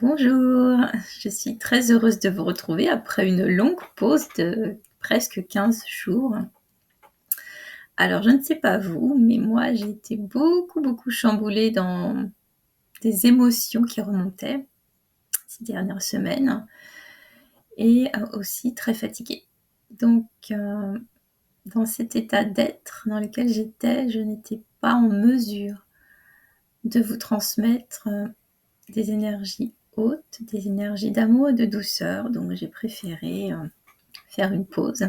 Bonjour, je suis très heureuse de vous retrouver après une longue pause de presque 15 jours. Alors je ne sais pas vous, mais moi j'ai été beaucoup chamboulée dans des émotions qui remontaient ces dernières semaines et aussi très fatiguée. Donc dans cet état d'être dans lequel j'étais, je n'étais pas en mesure de vous transmettre des énergies hautes, des énergies d'amour et de douceur, donc j'ai préféré faire une pause.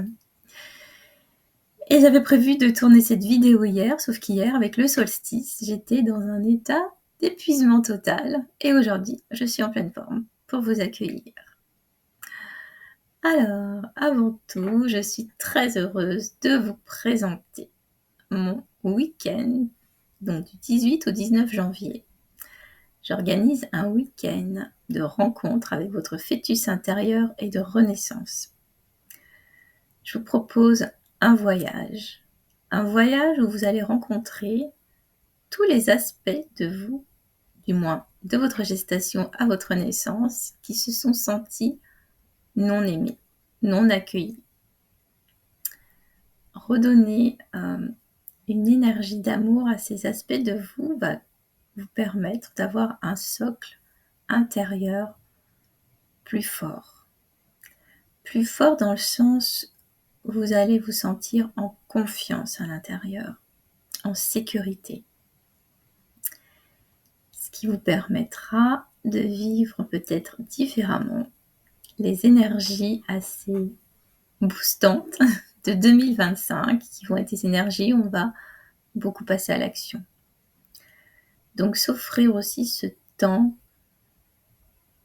Et j'avais prévu de tourner cette vidéo hier, sauf qu'hier, avec le solstice, j'étais dans un état d'épuisement total. Et aujourd'hui, je suis en pleine forme pour vous accueillir. Alors, avant tout, je suis très heureuse de vous présenter mon week-end, donc du 18 au 19 janvier. J'organise un week-end de rencontres avec votre fœtus intérieur et de renaissance. Je vous propose un voyage où vous allez rencontrer tous les aspects de vous, du moins de votre gestation à votre naissance, qui se sont sentis non aimés, non accueillis. Redonner une énergie d'amour à ces aspects de vous va vous permettre d'avoir un socle intérieur plus fort. Plus fort dans le sens où vous allez vous sentir en confiance à l'intérieur, en sécurité. Ce qui vous permettra de vivre peut-être différemment les énergies assez boostantes de 2025, qui vont être des énergies où on va beaucoup passer à l'action. Donc s'offrir aussi ce temps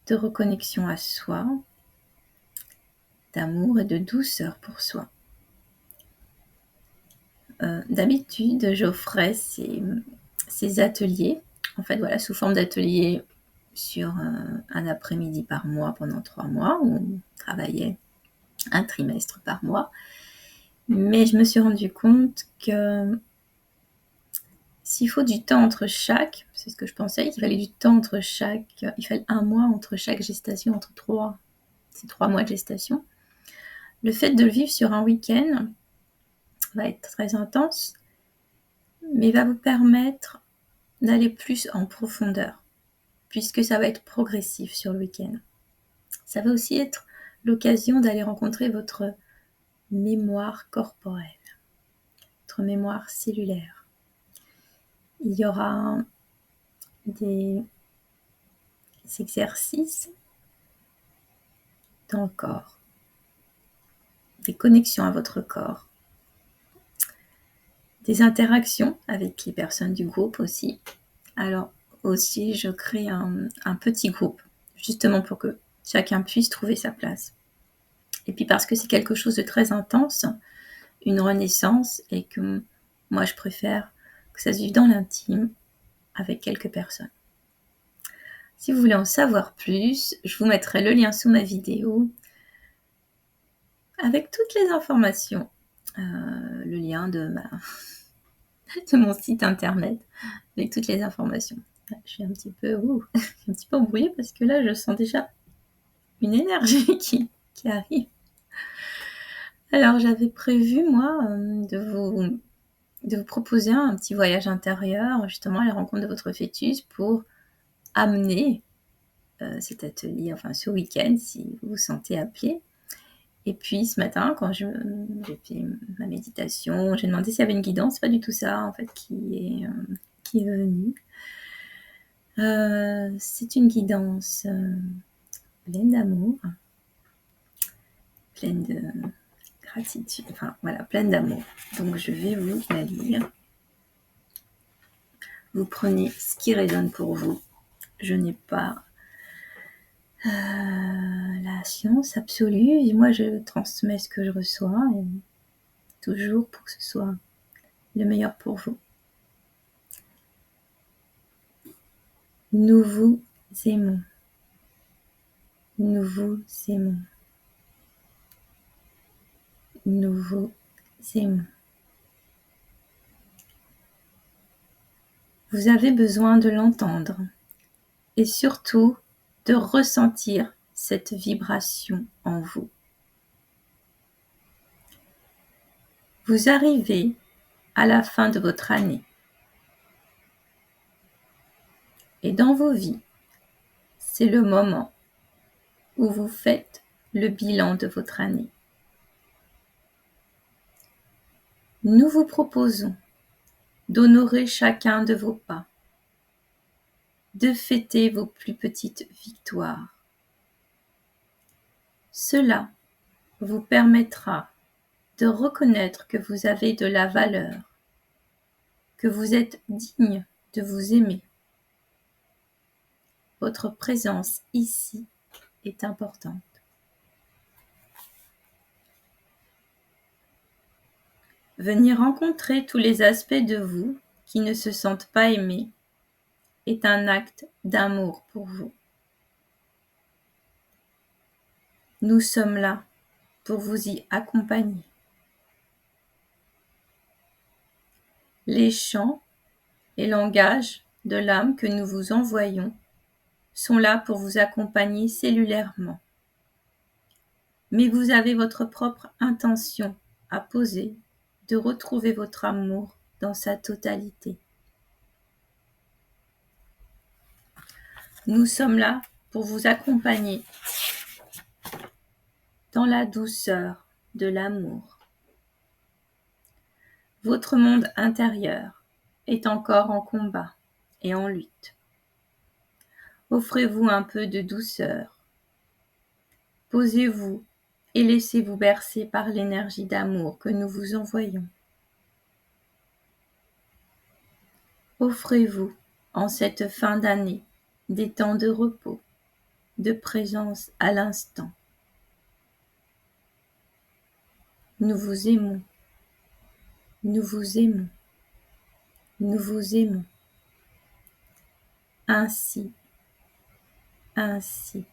de reconnexion à soi, d'amour et de douceur pour soi. D'habitude, j'offrais ces ateliers, en fait, voilà, sous forme d'ateliers sur un après-midi par mois pendant 3 mois, où on travaillait un trimestre par mois. Mais je me suis rendu compte que s'il faut du temps entre chaque, c'est ce que je pensais, qu'il fallait du temps entre chaque, il fallait 1 mois entre chaque gestation, entre ces 3 mois de gestation. Le fait de le vivre sur un week-end va être très intense, mais va vous permettre d'aller plus en profondeur, puisque ça va être progressif sur le week-end. Ça va aussi être l'occasion d'aller rencontrer votre mémoire corporelle, votre mémoire cellulaire. Il y aura des exercices dans le corps, des connexions à votre corps, des interactions avec les personnes du groupe aussi. Alors aussi, je crée un petit groupe, justement pour que chacun puisse trouver sa place. Et puis parce que c'est quelque chose de très intense, une renaissance, et que moi je préfère que ça se vive dans l'intime avec quelques personnes. Si vous voulez en savoir plus, je vous mettrai le lien sous ma vidéo avec toutes les informations, le lien de mon site internet avec toutes les informations. Je suis un petit peu embrouillée parce que là je sens déjà une énergie qui arrive. Alors j'avais prévu moi de vous proposer un petit voyage intérieur, justement à la rencontre de votre fœtus, pour amener cet atelier, enfin ce week-end si vous vous sentez appelé. Et puis ce matin, quand j'ai fait ma méditation, j'ai demandé s'il y avait une guidance. C'est pas du tout ça en fait qui est venue. C'est une guidance pleine d'amour, pleine de gratitude, enfin voilà, pleine d'amour. Donc je vais vous la lire. Vous prenez ce qui résonne pour vous. Je n'ai pas la science absolue, et moi je transmets ce que je reçois, et toujours pour que ce soit le meilleur pour vous. Nous vous aimons. Nous vous aimons. Nous vous aimons. Vous avez besoin de l'entendre, et surtout de ressentir cette vibration en vous. Vous arrivez à la fin de votre année. Et dans vos vies, c'est le moment où vous faites le bilan de votre année. Nous vous proposons d'honorer chacun de vos pas, de fêter vos plus petites victoires. Cela vous permettra de reconnaître que vous avez de la valeur, que vous êtes digne de vous aimer. Votre présence ici est importante. Venir rencontrer tous les aspects de vous qui ne se sentent pas aimés est un acte d'amour pour vous. Nous sommes là pour vous y accompagner. Les chants et langages de l'âme que nous vous envoyons sont là pour vous accompagner cellulairement. Mais vous avez votre propre intention à poser de retrouver votre amour dans sa totalité. Nous sommes là pour vous accompagner dans la douceur de l'amour. Votre monde intérieur est encore en combat et en lutte. Offrez-vous un peu de douceur. Posez-vous et laissez-vous bercer par l'énergie d'amour que nous vous envoyons. Offrez-vous en cette fin d'année des temps de repos, de présence à l'instant. Nous vous aimons, nous vous aimons, nous vous aimons. Ainsi, ainsi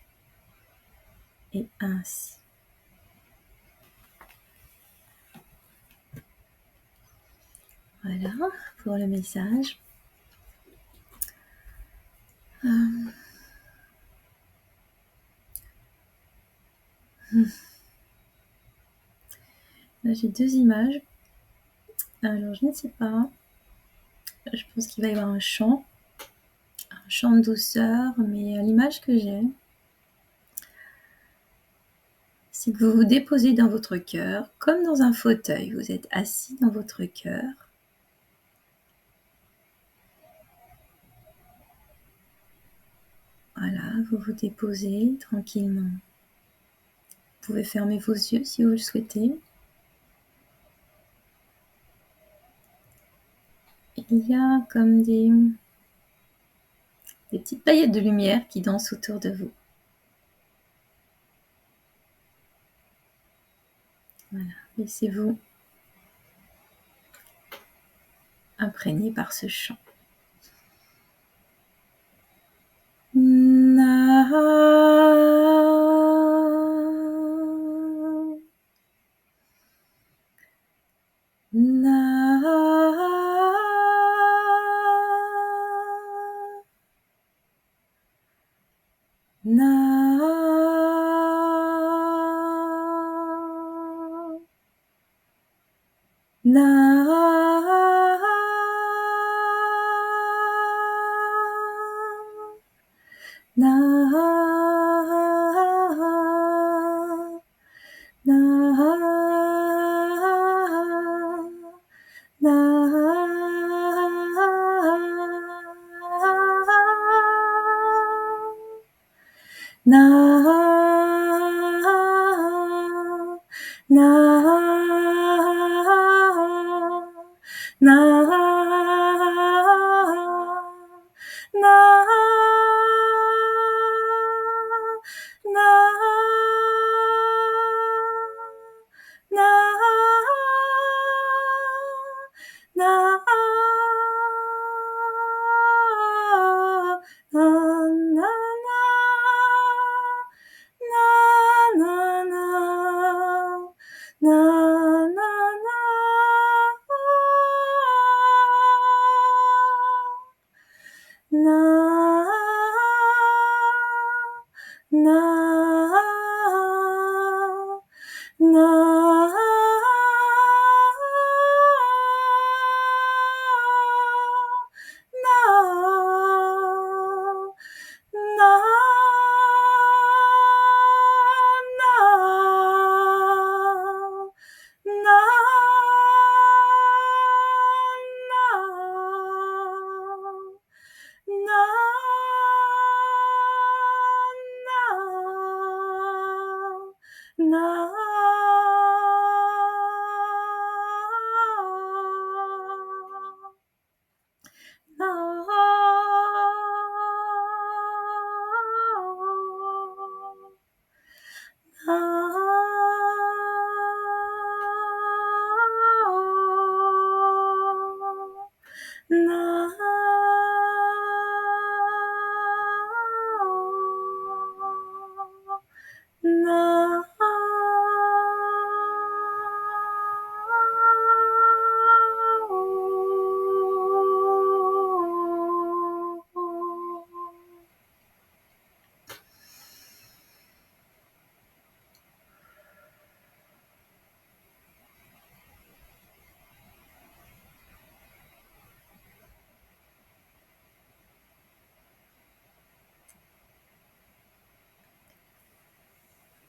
et ainsi. Voilà pour le message. Là, j'ai deux images. Alors, je ne sais pas. Je pense qu'il va y avoir un chant de douceur, mais l'image que j'ai, c'est que vous vous déposez dans votre cœur, comme dans un fauteuil. Vous êtes assis dans votre cœur. Voilà, vous vous déposez tranquillement. Vous pouvez fermer vos yeux si vous le souhaitez. Il y a comme des petites paillettes de lumière qui dansent autour de vous. Voilà, laissez-vous imprégner par ce chant. na, na, na, na, na, na,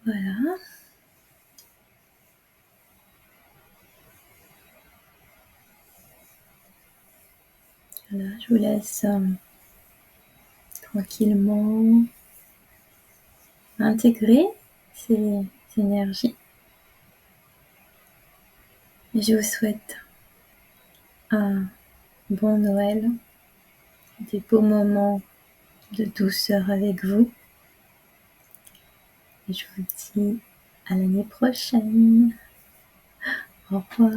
Voilà. Voilà, je vous laisse tranquillement intégrer ces énergies. Et je vous souhaite un bon Noël, des beaux moments de douceur avec vous. Et je vous dis à l'année prochaine. Au revoir.